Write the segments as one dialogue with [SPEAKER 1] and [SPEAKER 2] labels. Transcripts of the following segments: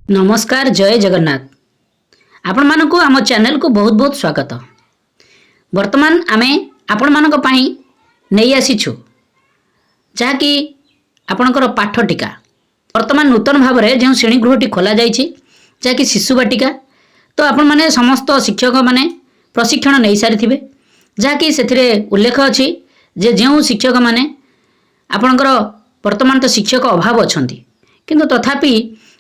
[SPEAKER 1] नमस्कार जय जगन्नाथ आपण मानक आम चैनल को बहुत बहुत स्वागत। वर्तमान आमे आपण मानक पई नहीं आसीछु जहाँकि आपणकर पाठ टीका वर्तमान नूतन भाव में जो श्रेणीगृहटी खोल जाइए जहाँकि शिशु बाटिका तो आपण माने समस्त शिक्षक माने प्रशिक्षण नहीं सारी जहाँकि से उल्लेख अच्छी जे जो शिक्षक माने आपणकर वर्तमान तो शिक्षक अभाव अच्छा किंतु तथापि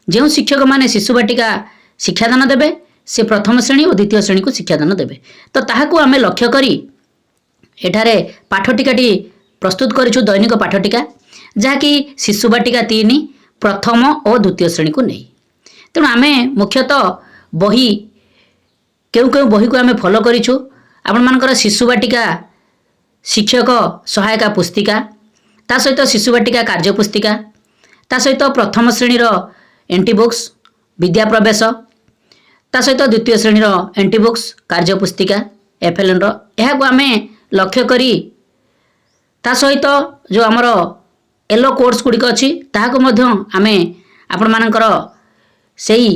[SPEAKER 1] जो शिक्षक माने शिशु बाटिका शिक्षादान देवे से प्रथम श्रेणी और द्वितीय श्रेणी को शिक्षादान देवे तो ताहाकू आमे लक्ष्य करी एठारे पाठटिकाटी प्रस्तुत करिछु दैनिक पाठटिका जहाँकि शिशु बाटिका 3 प्रथम और द्वितीय श्रेणी को नहीं। तेणु आमे मुख्यतः बही केउ केउ बही को आमे फॉलो करिछु आपण मानकर शिशु बाटिका शिक्षक सहायता पुस्तिका ता सहित शिशु बाटिका कार्य पुस्तिका ता सहित प्रथम श्रेणी एंटी बुक्स विद्या प्रवेश ता सहित द्वितीय श्रेणी एंटी बुक्स कार्य पुस्तिका एफएलएन को आमे लक्ष्य करी ता सहित जो आमर येलो कोर्स गुड़िक अच्छी ताहाको मध्य आमे आपण मानकर सेही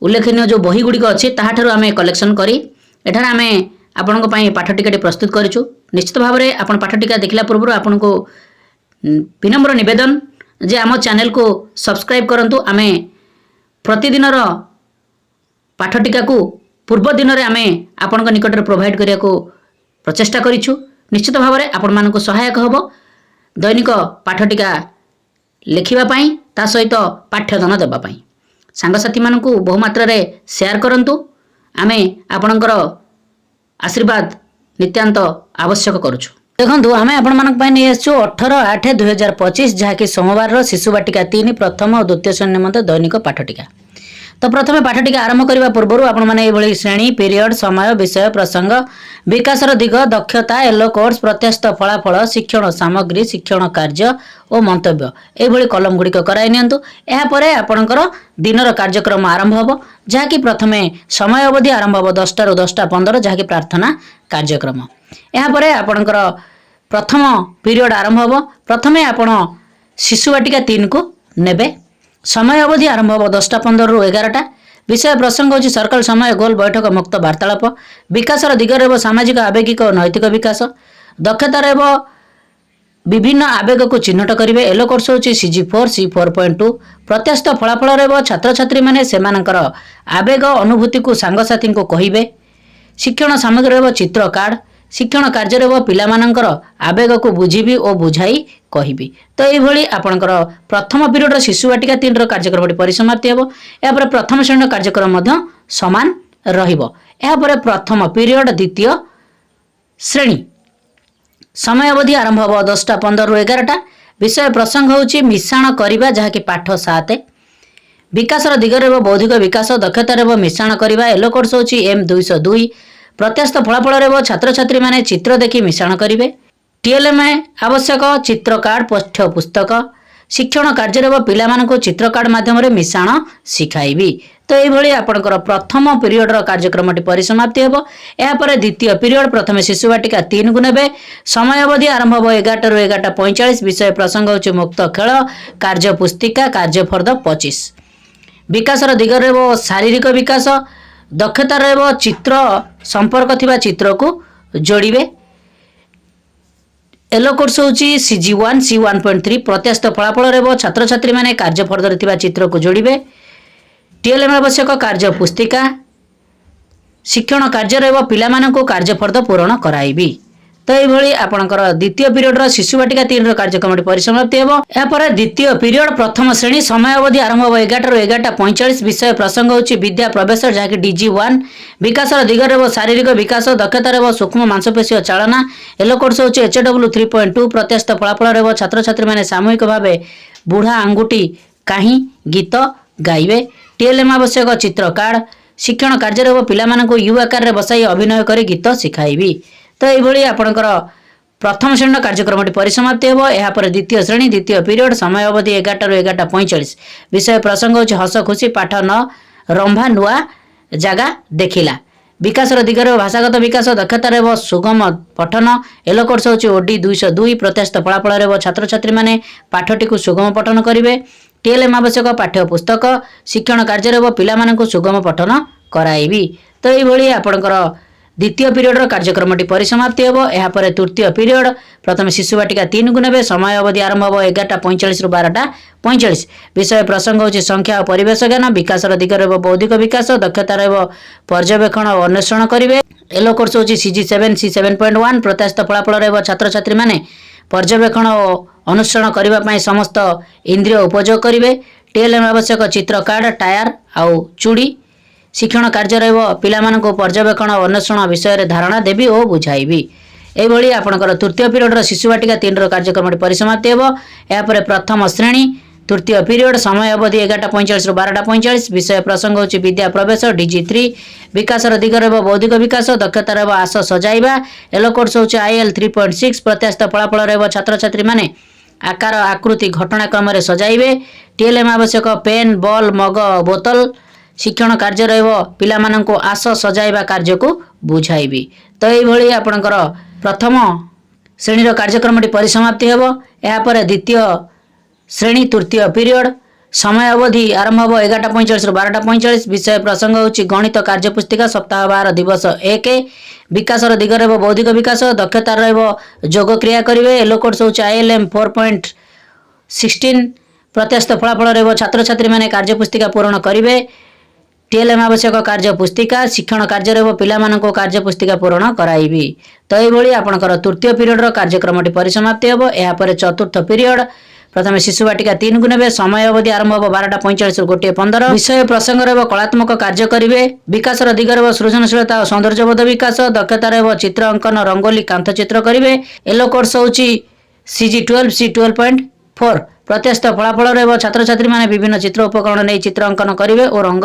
[SPEAKER 1] उल्लेखनीय जो बही गुड़िक अच्छी ताहाठारु आमे कलेक्शन करी एठार आमे आपनको पई पाठटिकाटी प्रस्तुत करिछु। निश्चित भाव में आपण पाठटिका देखला पूर्व आपनको विनम्र निवेदन जे आम चैनल को सब्सक्राइब करंतु आमे प्रतिदिन पाठटिका को पूर्व दिन में आमे आपण निकट में प्रोवाइड करिया को प्रचेष्टा करिछु। निश्चित भाव में आपण मानक सहायक हबो दैनिक पाठटिका लिखिबा पई ता सहित पाठ्यदान देबा पई सांगसाथी मानकू बहुमात्रा रे शेयर करंतु आमे आपणकर आशीर्वाद नित्यांत आवश्यक करुछु। देखो आम आपण नहीं आसु 18/8/2025 जहाँकि सोमवार शिशु बाटिका 3 प्रथम और द्वितीय श्रेणी निमंत्रण दैनिक पाठटिका। तो प्रथम पाठटिका आरंभ करने पूर्व आपण मैंने श्रेणी पीरियड समय विषय प्रसंग विकासर दिग दक्षता येलो कोर्स प्रत्याशित फलाफल शिक्षण सामग्री शिक्षण कार्य और मंतव्य ये कलम गुड़िक कराई नियंतु। यापर आपणकर दिनर कार्यक्रम आरंभ हो जहाँकि प्रथम समय अवधि आरंभ हो 10 ରୁ 10:15 जहाँकि प्रार्थना कार्यक्रम। यापर आपणकर प्रथम पीरियड आरंभ हो प्रथमे आपण शिशु बाटिका 3 को नेबे समय अवधि आरंभ हो 10:15 ରୁ 11टा विषय प्रसंग होची सर्कल समय गोल बैठक मुक्त वार्तालाप विकासर दिगरे सामाजिक आवेगिक और नैतिक विकास दक्षतार विभिन्न आवेग को चिन्हट करेंगे। येलो कोर्स होची CG4 C4.2 प्रत्याशित फलाफल छात्र छात्री मैंने सेमानकर आवेग अनुभूति को सांगसाथी को कहिबे। शिक्षण सामग्री चित्र कार्ड शिक्षण कार्य पिलामानंकर आवेग को बुझीबी और बुझाई कहिबी। तो ये आपणकर प्रथम पीरियड शिशु बाटिका 3 कार्यक्रम परिसमाप्ति हो। यापर प्रथम श्रेणी कार्यक्रम मध्य समान रहिबो। यापर प्रथम पीरियड द्वितीय श्रेणी समय अवधि आरंभ हो 10:15 ରୁ 11टा विषय प्रसंग होची मिश्रण करिबा जहाँकि पाठ 7 विकासर दिगरे बौद्धिक विकास दक्षतार मिश्रण करिबा येलो कोर्स होची M202 प्रत्याशित फलाफल छात्र छात्री माने चित्र देखि मिश्रण करेंगे। TLM आवश्यक चित्र कार्ड पाठ्य पुस्तक शिक्षण कार्य पिलामानको चित्र कार्ड माध्यम मिश्रण शिखाइबी। तो ये आपणकर प्रथम पीरियड कार्यक्रम परिसमाप्ति हो। यापर द्वितीय पीरियड प्रथम शिशु बाटिका 3 को नेबे समय अवधि आरंभ हो 11 ରୁ 11:45 विषय प्रसंग होची मुक्त खेल कार्य पुस्तिका कार्य फर्द 25 विकासर दिगरे शारीरिक विकास दक्षतार चित्र संपर्क थिबा चित्र को जोड़िबे। येलो कोर्स होची CG1 C1.3 प्रत्याशित फलाफल छात्र छात्री माने कार्य फर्दर थिबा चित्र को जोड़िबे। TLM आवश्यक कार्य पुस्तिका शिक्षण कार्य पिलामानको कार्य फर्द पूरण कराइबी। तो ये आपणकर द्वितीय पीरियड शिशु बाटिका 3 कार्यक्रम परिसमाप्ति हो। यापर द्वितीय पीरियड प्रथम श्रेणी समय अवधि आरंभ हो 11 ରୁ 11:45 विषय प्रसंग होची विद्या प्रवेश जहाँकि DG1 विकासर दिगरे शारीरिक विकास दक्षतार सूक्ष्म मांसपेशी चालना येलो कोर्स होची HW 3.2 प्रत्याशित फलाफल छात्र छात्री माने सामूहिक भाव बुढ़ा आंगुठी कहीं गीत गाइबे। TLM आवश्यक चित्र कार्ड शिक्षण कार्य पिलामानको यू आकार बसाई अभिनय कर गीत शिखाइबी। तो ये आपणकर प्रथम श्रेणी कार्यक्रम परिसमाप्ति हो। यापर द्वितीय श्रेणी द्वितीय पीरियड समय अवधि 11 ରୁ 11:45 विषय प्रसंग होची हस खुशी पाठ 9 रंभा नुआ जगह देखिला विकासर दिगरे भाषागत विकास दक्षतार सुगम पठन येलो कोर्स होची OD 202 प्रत्याशित फलाफल छात्र छात्री माने पाठटी को सुगम पठन करेंगे। टीएलएम आवश्यक पाठ्य पुस्तक शिक्षण कार्य पिलामानंकु सुगम पठन कराइबी। तो ये आपणकर द्वितीय पीरियड कार्यक्रमटी परिसमाप्ति हेबो। एहा परे तृतीय पीरियड प्रथम शिशु बाटिका 3 को नेबे। समय अवधि आरंभ हो 11:45 रु 12:45। विषय प्रसंग होची संख्या और परिवेश ज्ञान। विकासर दिग रहबो बौद्धिक विकास, दक्षता रहबो पर्यवेक्षण और अन्वेषण करिवे। एलो कोर्स होची CG7 C7.1। प्रत्याशित फलाफल रहबो छात्र छात्री माने पर्यवेक्षण और अनुसरण करबा पई समस्त इंद्रिय उपयोग करिवे। टीएलएम आवश्यक चित्र कार्ड, टायर आउ चूड़ी। शिक्षण कार्य रहबो पिलामानंको पर्यवेक्षण और अन्वेषण विषय धारणा देवी और बुझाइबी। एभली आपणकर तृतीय पीरियड शिशु बाटिका 3 कार्यक्रम परिसमाप्ति हेबो। या परे प्रथम श्रेणी तृतीय पीरियड समय अवधि 11:45 रु 12:45। विषय प्रसंग होची विद्या प्रवेश DG3। विकासर दिग रहबो बौद्धिक विकास, दक्षता रहबो आस सजाइबा। एलो कोर्स होची IL 3.6। प्रत्याशित फलाफल रहबो छात्र छात्री माने आकार आकृति घटनाक्रम रे सजाइबे। टीएलएम आवश्यक पेन, बॉल, मग, बोतल। शिक्षण कार्य रहबो पिलामानंको आस सजाइबा कार्य को बुझाइबी। तो ये आपणकर प्रथम श्रेणी कार्यक्रमटी परिसमाप्ति हेबो। या परे द्वितीय श्रेणी तृतीय पीरियड समय अवधि आरंभ हो 11:45 रु 12:45। विषय प्रसंग होची गणित कार्य पुस्तिका सप्ताह 12 दिवस 1। विकासर दिग रहबो बौद्धिक विकास, दक्षता रहबो योग क्रिया करिवे। एलो कोर्स होची ILM 4.16। प्रत्याशित फलाफल रहबो छात्र छात्री माने कार्य पुस्तिका पूर्ण करिवे। टीएलएम आवश्यक कार्य पुस्तिका शिक्षण कार्य रहबो पिलामानंको कार्य पुस्तिका पूर्ण कराइबी। तो ये आपणकर तृतीय पीरियड कार्यक्रमटी परिसमाप्ति हेबो। या परे चतुर्थ पीरियड प्रथम शिशु बाटिका 3 को नेबे। समय अवधि आरंभ हो 12:45 रु 1:15। विषय प्रसंग रहबो कलात्मक कार्य करिवे। विकासर दिग रहबो सृजनशीलता और सौंदर्यबोध विकास, दक्षता रहबो चित्र अंकन, रंगोली, कांथ चित्र करिवे। एलो कोर्स होची CG12 C12.4। प्रत्याशित फलाफल रहबो छात्र छात्री माने विभिन्न चित्र उपकरण नै चित्र अंकन करिवे और रंग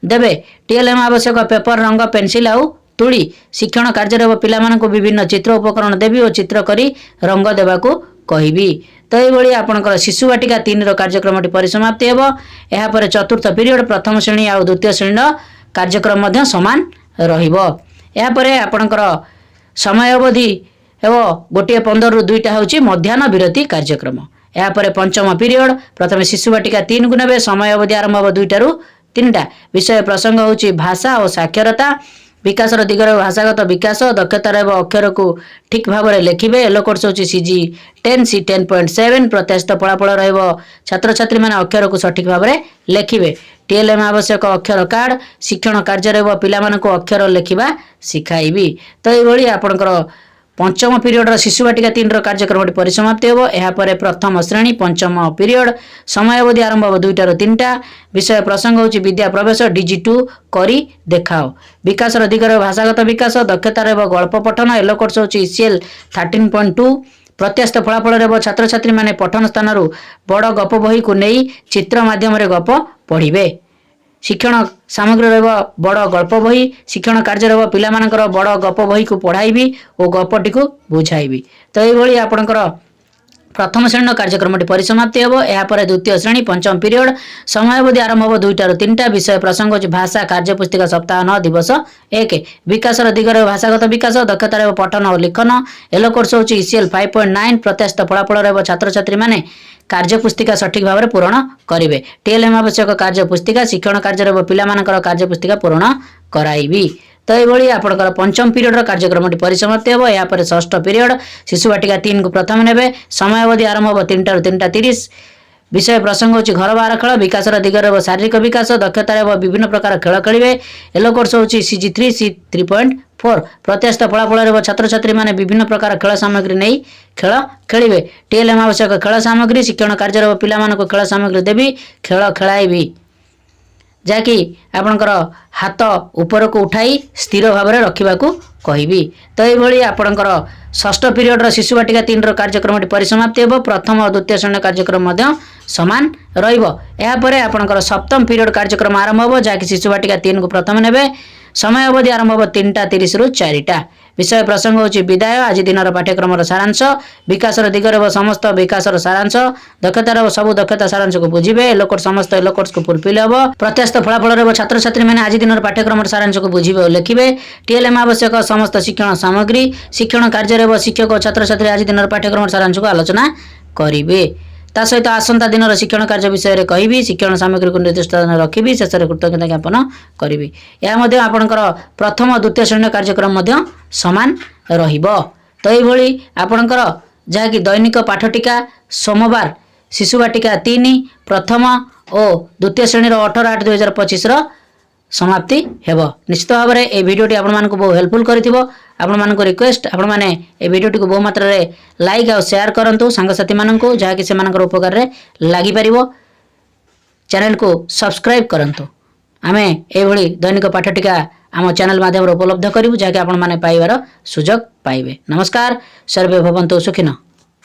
[SPEAKER 1] देबे। टीएलएम आवश्यक पेपर, रंग, पेंसिल आउ तुड़ी। शिक्षण कार्य रहबो पिलामानंको विभिन्न चित्र उपकरण देबी और चित्र करी रंग देबाको कहिबी। तो ये आपणकर शिशु बाटिका 3 कार्यक्रमटी परिसमाप्ति हेबो। या परे चतुर्थ पीरियड प्रथम श्रेणी और द्वितीय श्रेणी कार्यक्रम मध्य समान रहिबो। या परे आपणकर समय अवधि हेबो 1:15 रु 2टा होची मध्याह्न विरति कार्यक्रम। या परे पंचम पीरियड प्रथम शिशु बाटिका 3 को नेबे। समय अवधि आरंभ हो 2टा रु 3टा। विषय प्रसंग होची भाषा और साक्षरता। विकासर दिग रहबो भाषागत विकास, दक्षता रहबो अक्षर को ठीक भाव में लेखिबे। एलो कोर्स होची CG10 C10.7। प्रत्याशित फलाफल रहबो छात्र छात्री माने अक्षर को सठिक भाव में लेखिबे। टीएलएम आवश्यक अक्षर कार्ड शिक्षण कार्य रहबो पिलामानंको अक्षर लेखिबा सिखाइबी। तो ये आपणकर पंचम पीरियड शिशु बाटिका 3 कार्यक्रम परिसमाप्ति हेबो। या परे प्रथम श्रेणी पंचम पीरियड समय अवधि आरंभ हो 2टा रु 3टा। विषय प्रसंग होची विद्या प्रवेश DG2 करी देखाओ। विकासर दिग रहबो भाषागत विकास, दक्षता रहबो गल्प पठन। एलो कोर्स होची CL 13.2। प्रत्याशित फलाफल रहबो छात्र छात्री माने पठन स्थान रु बड़ गप बही को नेई चित्र माध्यम रे गप पढ़िबे। शिक्षण सामग्री रहबो बड़ गल्प बही। शिक्षण कार्य रहबो पिलामानंकर बड़ गप बही को पढ़ाइबी और गपटी को बुझाइबी। तो ये आपणकर प्रथम श्रेणी कार्यक्रमटी परिसमाप्ति हेबो। या परे द्वितीय श्रेणी पंचम पीरियड समय अवधि आरंभ हो 2टा रु 3टा। विषय प्रसंग होची भाषा कार्य पुस्तिका सप्ताह 9 दिवस 1। विकासर दिग रहबो भाषागत विकास, दक्षता रहबो पठन और लिखन। एलो कोर्स होची ECL 5.9। प्रत्याशित फलाफल रहबो छात्र छात्री माने कार्य पुस्तिका सठिक भाव में पूर्ण करिवे। टीएलएम आवश्यक कार्य पुस्तिका शिक्षण कार्य रहबो पिलामानंकर कार्य पुस्तिका पूर्ण कराइबी। तो ये आपणकर पंचम पीरियड कार्यक्रम परिसमाप्ति हेबो। या परे षष्ठ पीरियड शिशु बाटिका 3 को प्रथम नेबे। समय अवधि आरंभ हो 3टा रु 3:30। विषय प्रसंग होची घर बाहर खेल। विकासर दिग रहबो शारीरिक विकास, दक्षता रहबो विभिन्न प्रकार खेल खेलिवे। एलो कोर्स होची CG3 C3.4। प्रत्याशित फलाफल रहबो छात्र छात्री माने विभिन्न प्रकार खेल सामग्री नै खेल खेलिवे। टीएलएम आवश्यक खेल सामग्री शिक्षण कार्य रहबो पिलामानंको खेल सामग्री देबी खेल खेलाइबी। जाकि आपणकर हाथ ऊपर को उठाई स्थिर भाव में रखा कहबी। तो ये आपणकर षष्ठ पीरियड शिशु बाटिका 3 कार्यक्रम परिसमाप्ति हेबो। प्रथम और द्वितीय श्रेणी कार्यक्रम मध्य समान रहिबो। या परे आपणकर सप्तम पीरियड कार्यक्रम आरंभ हेबो जाकि शिशु बाटिका 3 को प्रथम नेबे। समय अवधि आरंभ हो 3:30 रु 4टा। विषय प्रसंग होची विदाय आज दिन पाठ्यक्रम सारांश। विकासर दिग रहबो समस्त विकासर सारांश, दक्षता रहबो सबु दक्षता सारांश को बुझिबे। एलोकोट समस्त एलोकोट्स को फुलफिल हेबो। प्रत्याशित फलाफल रहबो छात्र छात्री माने आज दिन पाठ्यक्रम सारांश को बुझिबे और लिखिबे। टीएलएम आवश्यक समस्त शिक्षण सामग्री शिक्षण कार्य रहबो शिक्षक और छात्र छात्री आज दिन पाठ्यक्रम सारांश को आलोचना करिवे। ता सहित आसंता दिन शिक्षण कार्य विषय कहि शिक्षण सामग्री को निर्दिष्ट स्थान रखी शेष में कृतज्ञता ज्ञापन करी यह आपणकर प्रथम द्वितीय श्रेणी कार्यक्रम सामान रहिबो। तो ये आपणकर जहाँकि दैनिक पाठटिका सोमवार शिशु बाटिका 3 प्रथम और द्वितीय श्रेणी 18/8/2025 समाप्ति हेबो। निश्चित भाव में ये भिडियोटी आपण मानक बहुत हेल्पफुल करिथिबो। आपण मानक रिक्वेस्ट आपण माने ए भिडियोटी को बहु मात्रा रे लाइक और शेयर करंतु सांगसाथी मानक जहाँकि से मानकर उपकार रे लागि परिबो। चैनल को सब्सक्राइब करंतु। आमे एभली दैनिक पाठटिका आम चैनल माध्यम उपलब्ध करिवु जहाँकि आपण माने पाइबार सुजोग पाइबे। नमस्कार, सर्वे भवन्तु सुखिनः।